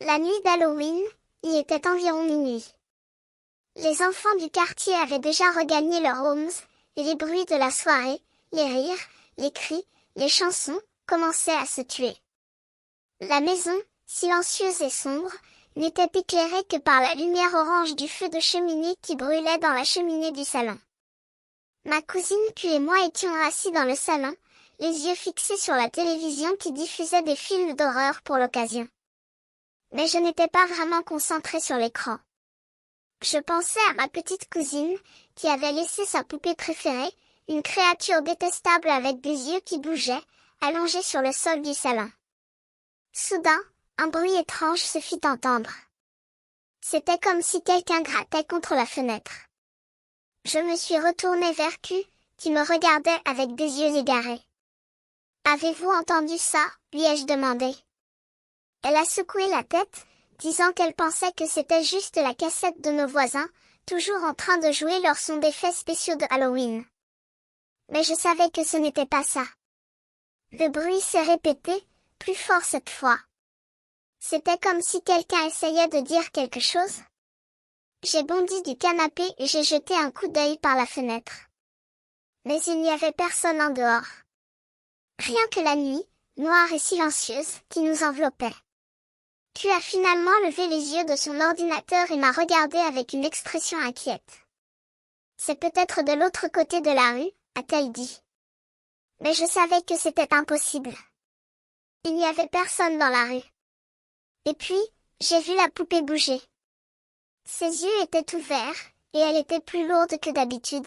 La nuit d'Halloween, il était environ minuit. Les enfants du quartier avaient déjà regagné leurs homes, et les bruits de la soirée, les rires, les cris, les chansons, commençaient à se tuer. La maison, silencieuse et sombre, n'était éclairée que par la lumière orange du feu de cheminée qui brûlait dans la cheminée du salon. Ma cousine puis et moi étions assis dans le salon, les yeux fixés sur la télévision qui diffusait des films d'horreur pour l'occasion. Mais je n'étais pas vraiment concentrée sur l'écran. Je pensais à ma petite cousine, qui avait laissé sa poupée préférée, une créature détestable avec des yeux qui bougeaient, allongée sur le sol du salon. Soudain, un bruit étrange se fit entendre. C'était comme si quelqu'un grattait contre la fenêtre. Je me suis retournée vers Q, qui me regardait avec des yeux égarés. « Avez-vous entendu ça ?» lui ai-je demandé. Elle a secoué la tête, disant qu'elle pensait que c'était juste la cassette de nos voisins, toujours en train de jouer leur son d'effets spéciaux de Halloween. Mais je savais que ce n'était pas ça. Le bruit s'est répété, plus fort cette fois. C'était comme si quelqu'un essayait de dire quelque chose. J'ai bondi du canapé et j'ai jeté un coup d'œil par la fenêtre. Mais il n'y avait personne en dehors. Rien que la nuit, noire et silencieuse, qui nous enveloppait. Tu as finalement levé les yeux de son ordinateur et m'a regardé avec une expression inquiète. C'est peut-être de l'autre côté de la rue, a-t-elle dit. Mais je savais que c'était impossible. Il n'y avait personne dans la rue. Et puis, j'ai vu la poupée bouger. Ses yeux étaient ouverts, et elle était plus lourde que d'habitude.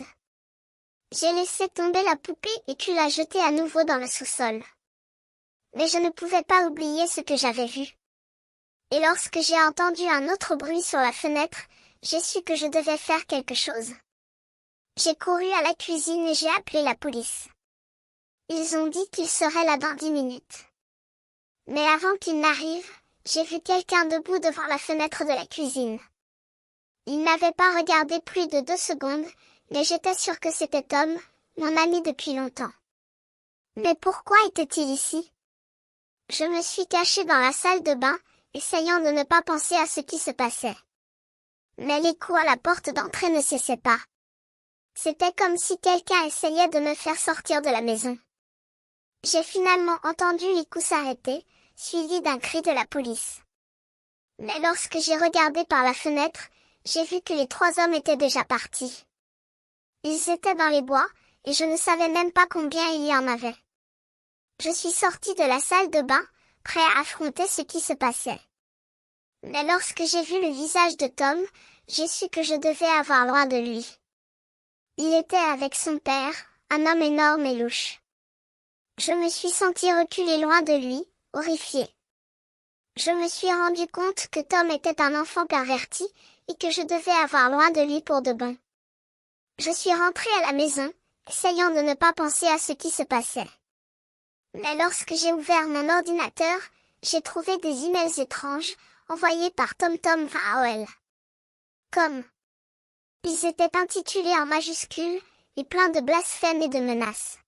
J'ai laissé tomber la poupée et tu l'as jetée à nouveau dans le sous-sol. Mais je ne pouvais pas oublier ce que j'avais vu. Et lorsque j'ai entendu un autre bruit sur la fenêtre, j'ai su que je devais faire quelque chose. J'ai couru à la cuisine et j'ai appelé la police. Ils ont dit qu'ils seraient là dans 10 minutes. Mais avant qu'ils n'arrivent, j'ai vu quelqu'un debout devant la fenêtre de la cuisine. Il n'avait pas regardé plus de 2 secondes, mais j'étais sûre que c'était Tom, mon ami depuis longtemps. Mais pourquoi était-il ici? Je me suis cachée dans la salle de bain, essayant de ne pas penser à ce qui se passait. Mais les coups à la porte d'entrée ne cessaient pas. C'était comme si quelqu'un essayait de me faire sortir de la maison. J'ai finalement entendu les coups s'arrêter, suivis d'un cri de la police. Mais lorsque j'ai regardé par la fenêtre, j'ai vu que les 3 hommes étaient déjà partis. Ils étaient dans les bois, et je ne savais même pas combien il y en avait. Je suis sortie de la salle de bain, prêt à affronter ce qui se passait. Mais lorsque j'ai vu le visage de Tom, j'ai su que je devais avoir loin de lui. Il était avec son père, un homme énorme et louche. Je me suis sentie reculer loin de lui, horrifiée. Je me suis rendu compte que Tom était un enfant perverti, et que je devais avoir loin de lui pour de bon. Je suis rentrée à la maison, essayant de ne pas penser à ce qui se passait. Mais lorsque j'ai ouvert mon ordinateur, j'ai trouvé des emails étranges, envoyés par TomTom AOL. Comme. Ils étaient intitulés en majuscules, et pleins de blasphèmes et de menaces.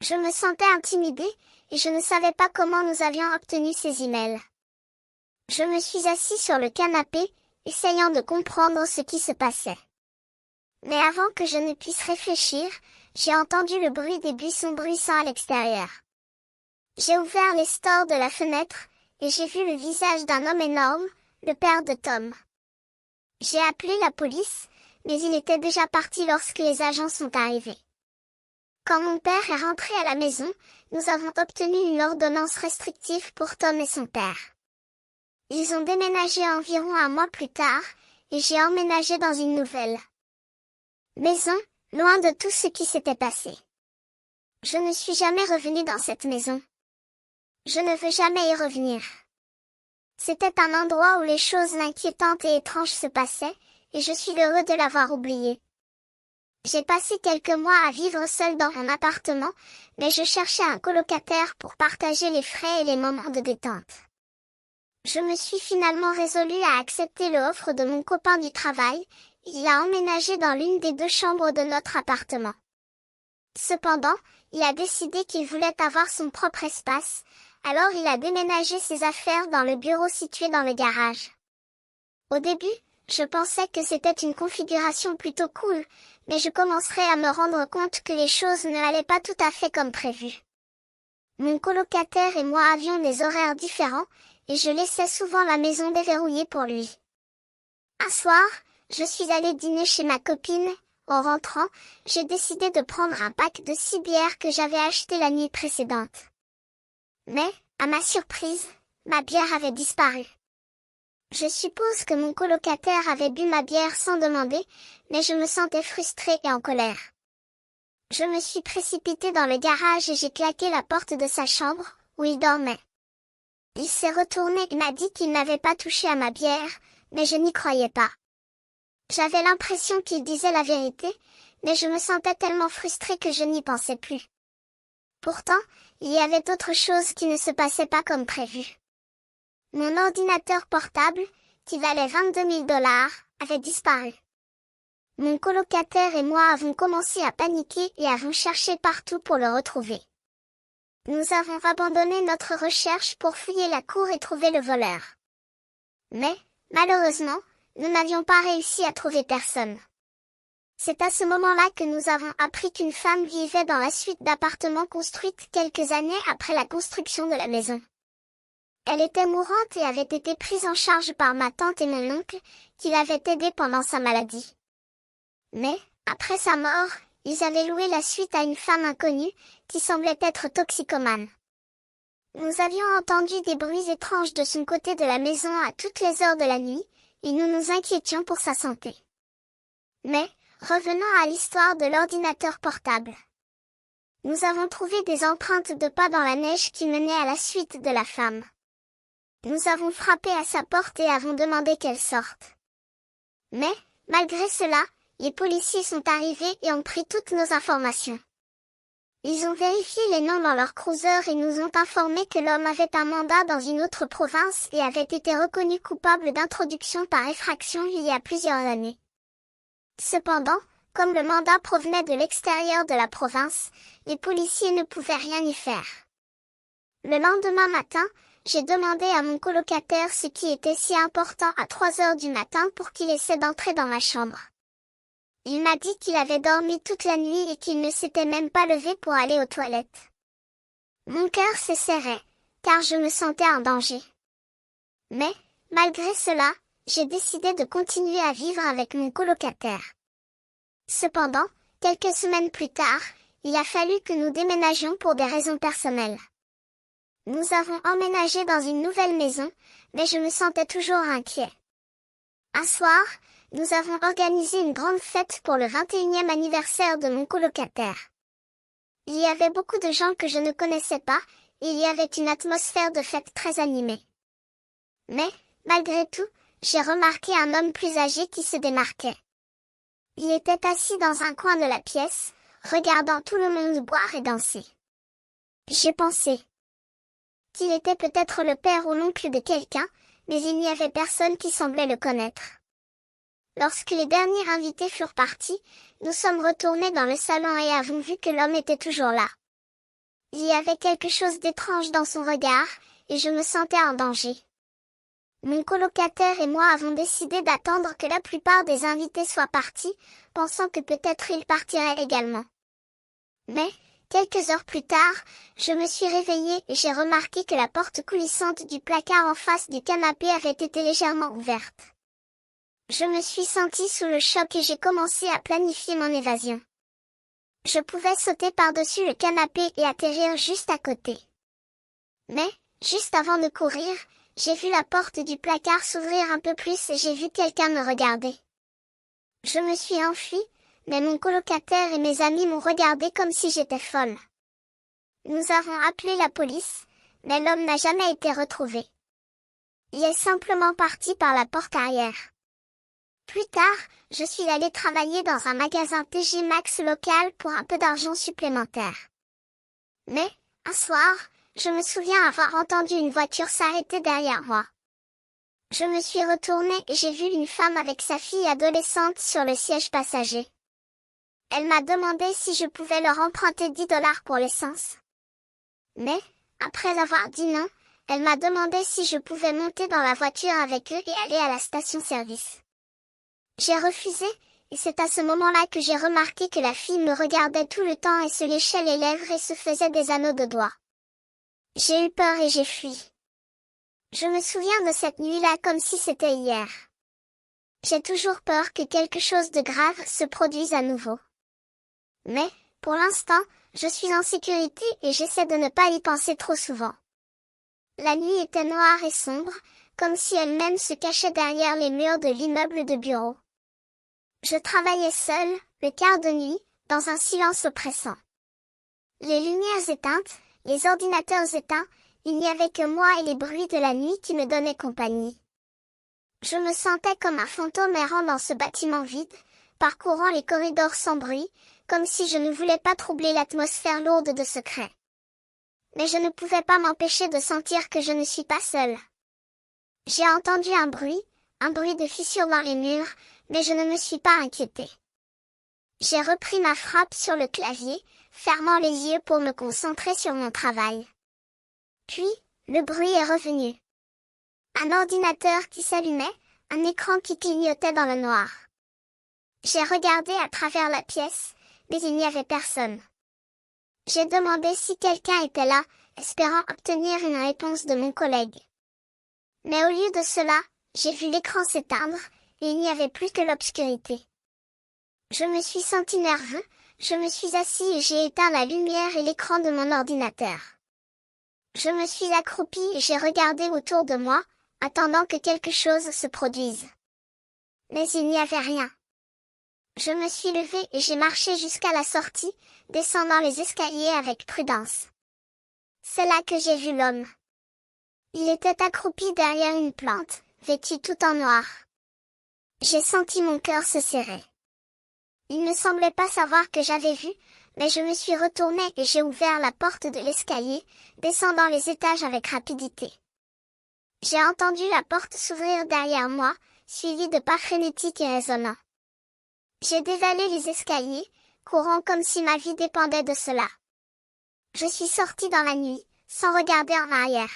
Je me sentais intimidée, et je ne savais pas comment nous avions obtenu ces emails. Je me suis assise sur le canapé, essayant de comprendre ce qui se passait. Mais avant que je ne puisse réfléchir, j'ai entendu le bruit des buissons bruissant à l'extérieur. J'ai ouvert les stores de la fenêtre, et j'ai vu le visage d'un homme énorme, le père de Tom. J'ai appelé la police, mais il était déjà parti lorsque les agents sont arrivés. Quand mon père est rentré à la maison, nous avons obtenu une ordonnance restrictive pour Tom et son père. Ils ont déménagé environ 1 mois plus tard, et j'ai emménagé dans une nouvelle maison, loin de tout ce qui s'était passé. Je ne suis jamais revenue dans cette maison. Je ne veux jamais y revenir. C'était un endroit où les choses inquiétantes et étranges se passaient, et je suis heureux de l'avoir oublié. J'ai passé quelques mois à vivre seule dans un appartement, mais je cherchais un colocataire pour partager les frais et les moments de détente. Je me suis finalement résolue à accepter l'offre de mon copain du travail. Il a emménagé dans l'une des 2 chambres de notre appartement. Cependant, il a décidé qu'il voulait avoir son propre espace, Alors il a déménagé ses affaires dans le bureau situé dans le garage. Au début, je pensais que c'était une configuration plutôt cool, mais je commencerais à me rendre compte que les choses ne allaient pas tout à fait comme prévu. Mon colocataire et moi avions des horaires différents, et je laissais souvent la maison déverrouillée pour lui. Un soir, je suis allée dîner chez ma copine. En rentrant, j'ai décidé de prendre un pack de 6 bières que j'avais acheté la nuit précédente. Mais, à ma surprise, ma bière avait disparu. Je suppose que mon colocataire avait bu ma bière sans demander, mais je me sentais frustrée et en colère. Je me suis précipitée dans le garage et j'ai claqué la porte de sa chambre, où il dormait. Il s'est retourné et m'a dit qu'il n'avait pas touché à ma bière, mais je n'y croyais pas. J'avais l'impression qu'il disait la vérité, mais je me sentais tellement frustrée que je n'y pensais plus. Pourtant, il y avait autre chose qui ne se passait pas comme prévu. Mon ordinateur portable, qui valait 22 000 $, avait disparu. Mon colocataire et moi avons commencé à paniquer et avons cherché partout pour le retrouver. Nous avons abandonné notre recherche pour fouiller la cour et trouver le voleur. Mais, malheureusement, nous n'avions pas réussi à trouver personne. C'est à ce moment-là que nous avons appris qu'une femme vivait dans la suite d'appartements construite quelques années après la construction de la maison. Elle était mourante et avait été prise en charge par ma tante et mon oncle, qui l'avaient aidée pendant sa maladie. Mais, après sa mort, ils avaient loué la suite à une femme inconnue, qui semblait être toxicomane. Nous avions entendu des bruits étranges de son côté de la maison à toutes les heures de la nuit, et nous nous inquiétions pour sa santé. Mais, revenons à l'histoire de l'ordinateur portable. Nous avons trouvé des empreintes de pas dans la neige qui menaient à la suite de la femme. Nous avons frappé à sa porte et avons demandé qu'elle sorte. Mais, malgré cela, les policiers sont arrivés et ont pris toutes nos informations. Ils ont vérifié les noms dans leur cruiser et nous ont informé que l'homme avait un mandat dans une autre province et avait été reconnu coupable d'introduction par effraction il y a plusieurs années. Cependant, comme le mandat provenait de l'extérieur de la province, les policiers ne pouvaient rien y faire. Le lendemain matin, j'ai demandé à mon colocataire ce qui était si important à 3 heures du matin pour qu'il essaie d'entrer dans ma chambre. Il m'a dit qu'il avait dormi toute la nuit et qu'il ne s'était même pas levé pour aller aux toilettes. Mon cœur se serrait, car je me sentais en danger. Mais, malgré cela, j'ai décidé de continuer à vivre avec mon colocataire. Cependant, quelques semaines plus tard, il a fallu que nous déménagions pour des raisons personnelles. Nous avons emménagé dans une nouvelle maison, mais je me sentais toujours inquiet. Un soir, nous avons organisé une grande fête pour le 21e anniversaire de mon colocataire. Il y avait beaucoup de gens que je ne connaissais pas, et il y avait une atmosphère de fête très animée. Mais, malgré tout, j'ai remarqué un homme plus âgé qui se démarquait. Il était assis dans un coin de la pièce, regardant tout le monde boire et danser. J'ai pensé qu'il était peut-être le père ou l'oncle de quelqu'un, mais il n'y avait personne qui semblait le connaître. Lorsque les derniers invités furent partis, nous sommes retournés dans le salon et avons vu que l'homme était toujours là. Il y avait quelque chose d'étrange dans son regard, et je me sentais en danger. Mon colocataire et moi avons décidé d'attendre que la plupart des invités soient partis, pensant que peut-être ils partiraient également. Mais, quelques heures plus tard, je me suis réveillée et j'ai remarqué que la porte coulissante du placard en face du canapé avait été légèrement ouverte. Je me suis sentie sous le choc et j'ai commencé à planifier mon évasion. Je pouvais sauter par-dessus le canapé et atterrir juste à côté. Mais, juste avant de courir, j'ai vu la porte du placard s'ouvrir un peu plus et j'ai vu quelqu'un me regarder. Je me suis enfuie, mais mon colocataire et mes amis m'ont regardé comme si j'étais folle. Nous avons appelé la police, mais l'homme n'a jamais été retrouvé. Il est simplement parti par la porte arrière. Plus tard, je suis allée travailler dans un magasin TJ Maxx local pour un peu d'argent supplémentaire. Mais, un soir, je me souviens avoir entendu une voiture s'arrêter derrière moi. Je me suis retournée et j'ai vu une femme avec sa fille adolescente sur le siège passager. Elle m'a demandé si je pouvais leur emprunter 10 $ pour l'essence. Mais, Après avoir dit non, elle m'a demandé si je pouvais monter dans la voiture avec eux et aller à la station-service. J'ai refusé, et c'est à ce moment-là que j'ai remarqué que la fille me regardait tout le temps et se léchait les lèvres et se faisait des anneaux de doigts. J'ai eu peur et j'ai fui. Je me souviens de cette nuit-là comme si c'était hier. J'ai toujours peur que quelque chose de grave se produise à nouveau. Mais, pour l'instant, je suis en sécurité et j'essaie de ne pas y penser trop souvent. La nuit était noire et sombre, comme si elle-même se cachait derrière les murs de l'immeuble de bureau. Je travaillais seule, le quart de nuit, dans un silence oppressant. Les lumières éteintes, les ordinateurs éteints, il n'y avait que moi et les bruits de la nuit qui me donnaient compagnie. Je me sentais comme un fantôme errant dans ce bâtiment vide, parcourant les corridors sans bruit, comme si je ne voulais pas troubler l'atmosphère lourde de secrets. Mais je ne pouvais pas m'empêcher de sentir que je ne suis pas seule. J'ai entendu un bruit de fissure dans les murs, mais je ne me suis pas inquiétée. J'ai repris ma frappe sur le clavier, fermant les yeux pour me concentrer sur mon travail. Puis, le bruit est revenu. Un ordinateur qui s'allumait, un écran qui clignotait dans le noir. J'ai regardé à travers la pièce, mais il n'y avait personne. J'ai demandé si quelqu'un était là, espérant obtenir une réponse de mon collègue. Mais au lieu de cela, j'ai vu l'écran s'éteindre, et il n'y avait plus que l'obscurité. Je me suis senti nerveux, je me suis assis et j'ai éteint la lumière et l'écran de mon ordinateur. Je me suis accroupi et j'ai regardé autour de moi, attendant que quelque chose se produise. Mais il n'y avait rien. Je me suis levée et j'ai marché jusqu'à la sortie, descendant les escaliers avec prudence. C'est là que j'ai vu l'homme. Il était accroupi derrière une plante, vêtu tout en noir. J'ai senti mon cœur se serrer. Il ne semblait pas savoir que j'avais vu, mais je me suis retournée et j'ai ouvert la porte de l'escalier, descendant les étages avec rapidité. J'ai entendu la porte s'ouvrir derrière moi, suivie de pas frénétiques et résonnants. J'ai dévalé les escaliers, courant comme si ma vie dépendait de cela. Je suis sortie dans la nuit, sans regarder en arrière.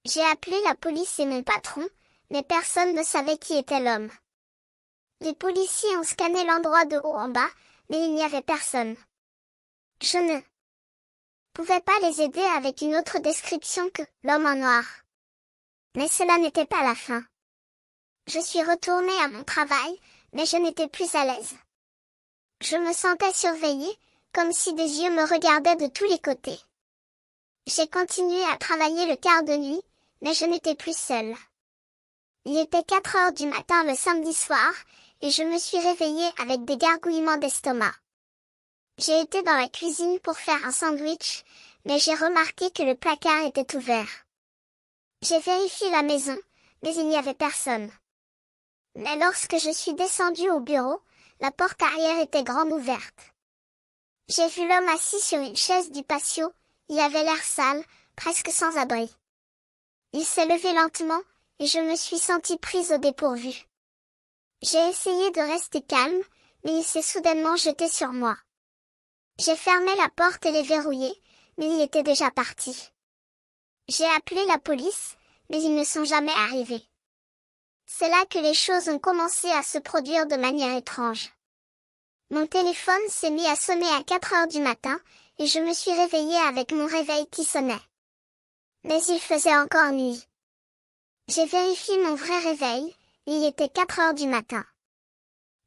J'ai appelé la police et mon patron, mais personne ne savait qui était l'homme. Les policiers ont scanné l'endroit de haut en bas, mais il n'y avait personne. Je ne pouvais pas les aider avec une autre description que l'homme en noir. Mais cela n'était pas la fin. Je suis retournée à mon travail, mais je n'étais plus à l'aise. Je me sentais surveillée, comme si des yeux me regardaient de tous les côtés. J'ai continué à travailler le quart de nuit, mais je n'étais plus seule. Il était 4 heures du matin le samedi soir, et je me suis réveillée avec des gargouillements d'estomac. J'ai été dans la cuisine pour faire un sandwich, mais j'ai remarqué que le placard était ouvert. J'ai vérifié la maison, mais il n'y avait personne. Mais lorsque je suis descendue au bureau, la porte arrière était grande ouverte. J'ai vu l'homme assis sur une chaise du patio, il avait l'air sale, presque sans abri. Il s'est levé lentement, et je me suis sentie prise au dépourvu. J'ai essayé de rester calme, mais il s'est soudainement jeté sur moi. J'ai fermé la porte et l'ai verrouillée, mais il était déjà parti. J'ai appelé la police, mais ils ne sont jamais arrivés. C'est là que les choses ont commencé à se produire de manière étrange. Mon téléphone s'est mis à sonner à 4 heures du matin, et je me suis réveillée avec mon réveil qui sonnait. Mais il faisait encore nuit. J'ai vérifié mon vrai réveil, il était 4 heures du matin.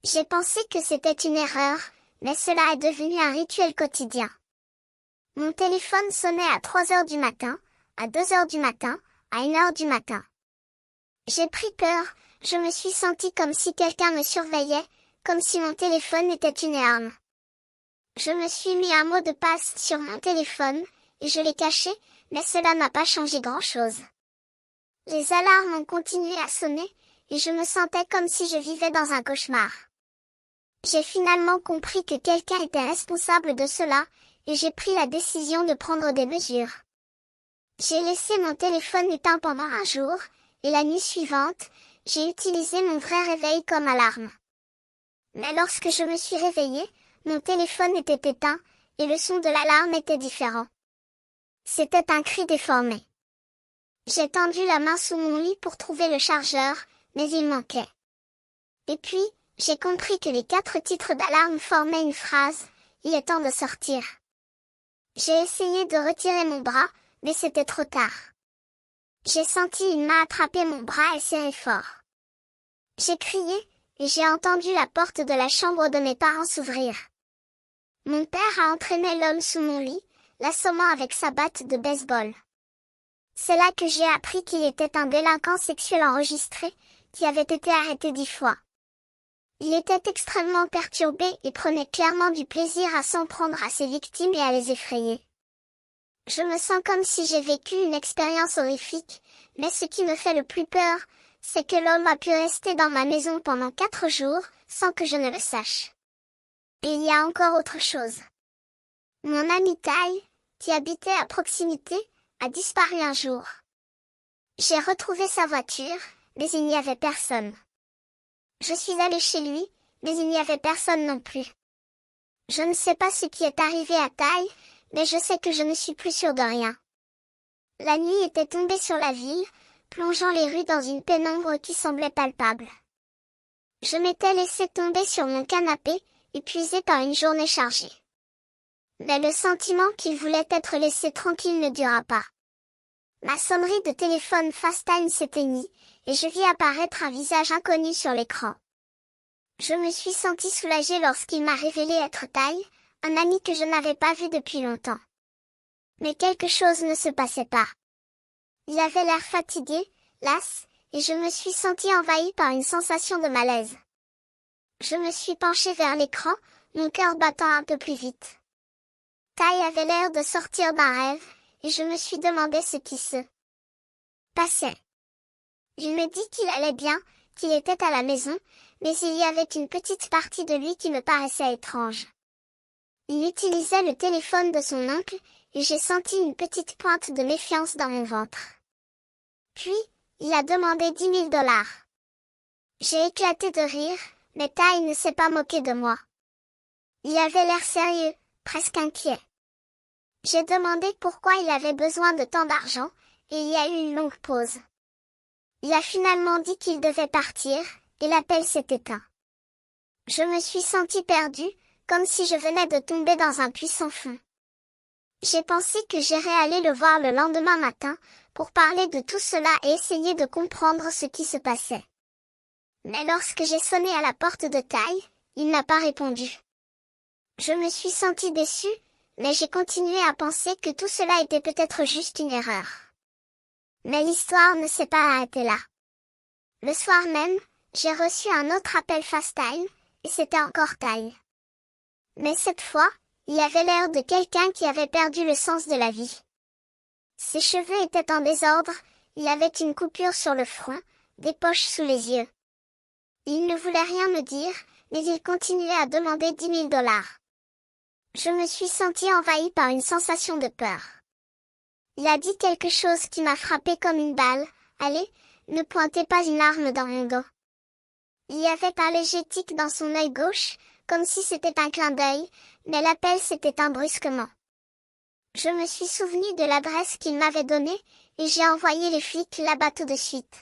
J'ai pensé que c'était une erreur, mais cela est devenu un rituel quotidien. Mon téléphone sonnait à 3 heures du matin, à 2 heures du matin, à 1 heure du matin. J'ai pris peur, je me suis sentie comme si quelqu'un me surveillait, comme si mon téléphone était une arme. Je me suis mis un mot de passe sur mon téléphone, et je l'ai caché, mais cela n'a pas changé grand-chose. Les alarmes ont continué à sonner, et je me sentais comme si je vivais dans un cauchemar. J'ai finalement compris que quelqu'un était responsable de cela, et j'ai pris la décision de prendre des mesures. J'ai laissé mon téléphone éteint pendant un jour, et la nuit suivante, j'ai utilisé mon vrai réveil comme alarme. Mais lorsque je me suis réveillée, mon téléphone était éteint, et le son de l'alarme était différent. C'était un cri déformé. J'ai tendu la main sous mon lit pour trouver le chargeur, mais il manquait. Et puis, j'ai compris que les 4 titres d'alarme formaient une phrase, « Il est temps de sortir ». J'ai essayé de retirer mon bras, mais c'était trop tard. J'ai senti une main attraper mon bras et serrer fort. J'ai crié, et j'ai entendu la porte de la chambre de mes parents s'ouvrir. Mon père a entraîné l'homme sous mon lit, l'assommant avec sa batte de baseball. C'est là que j'ai appris qu'il était un délinquant sexuel enregistré, qui avait été arrêté 10 fois. Il était extrêmement perturbé et prenait clairement du plaisir à s'en prendre à ses victimes et à les effrayer. Je me sens comme si j'ai vécu une expérience horrifique, mais ce qui me fait le plus peur, c'est que l'homme a pu rester dans ma maison pendant 4 jours, sans que je ne le sache. Et il y a encore autre chose. Mon ami Ty, qui habitait à proximité, a disparu un jour. J'ai retrouvé sa voiture, mais il n'y avait personne. Je suis allée chez lui, mais il n'y avait personne non plus. Je ne sais pas ce qui est arrivé à Ty, mais je sais que je ne suis plus sûre de rien. La nuit était tombée sur la ville, plongeant les rues dans une pénombre qui semblait palpable. Je m'étais laissée tomber sur mon canapé, épuisée par une journée chargée. Mais le sentiment qu'il voulait être laissé tranquille ne dura pas. Ma sonnerie de téléphone FaceTime s'éteignit, et je vis apparaître un visage inconnu sur l'écran. Je me suis sentie soulagée lorsqu'il m'a révélé être Ty, un ami que je n'avais pas vu depuis longtemps. Mais quelque chose ne se passait pas. Il avait l'air fatigué, las, et je me suis sentie envahie par une sensation de malaise. Je me suis penchée vers l'écran, mon cœur battant un peu plus vite. Ty avait l'air de sortir d'un rêve, et je me suis demandé ce qui se passait. Il me dit qu'il allait bien, qu'il était à la maison, mais il y avait une petite partie de lui qui me paraissait étrange. Il utilisait le téléphone de son oncle, et j'ai senti une petite pointe de méfiance dans mon ventre. Puis, il a demandé 10 000 $. J'ai éclaté de rire, mais Ty ne s'est pas moqué de moi. Il avait l'air sérieux, presque inquiet. J'ai demandé pourquoi il avait besoin de tant d'argent, et il y a eu une longue pause. Il a finalement dit qu'il devait partir, et l'appel s'est éteint. Je me suis sentie perdue, comme si je venais de tomber dans un puits sans fond. J'ai pensé que j'irais aller le voir le lendemain matin, pour parler de tout cela et essayer de comprendre ce qui se passait. Mais lorsque j'ai sonné à la porte de Ty, il n'a pas répondu. Je me suis sentie déçue, mais j'ai continué à penser que tout cela était peut-être juste une erreur. Mais l'histoire ne s'est pas arrêtée là. Le soir même, j'ai reçu un autre appel FaceTime, et c'était encore Ty. Mais cette fois, il avait l'air de quelqu'un qui avait perdu le sens de la vie. Ses cheveux étaient en désordre, il avait une coupure sur le front, des poches sous les yeux. Il ne voulait rien me dire, mais il continuait à demander 10 000 $. Je me suis sentie envahie par une sensation de peur. Il a dit quelque chose qui m'a frappée comme une balle, « Allez, ne pointez pas une arme dans mon dos ». Il y avait un léger tic dans son œil gauche, comme si c'était un clin d'œil, mais l'appel s'est éteint brusquement. Je me suis souvenue de l'adresse qu'il m'avait donnée, et j'ai envoyé les flics là-bas tout de suite.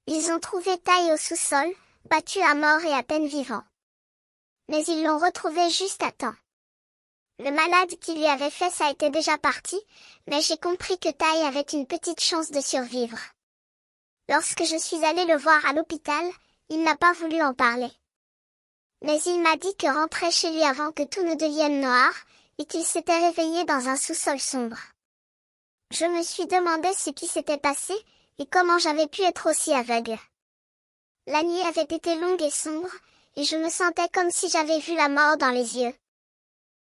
Ils ont trouvé Ty au sous-sol, battu à mort et à peine vivant. Mais ils l'ont retrouvé juste à temps. Le malade qui lui avait fait ça était déjà parti, mais j'ai compris que Ty avait une petite chance de survivre. Lorsque je suis allée le voir à l'hôpital, il n'a pas voulu en parler. Mais il m'a dit que rentrer chez lui avant que tout ne devienne noir, et qu'il s'était réveillé dans un sous-sol sombre. Je me suis demandé ce qui s'était passé, et comment j'avais pu être aussi aveugle. La nuit avait été longue et sombre, et je me sentais comme si j'avais vu la mort dans les yeux.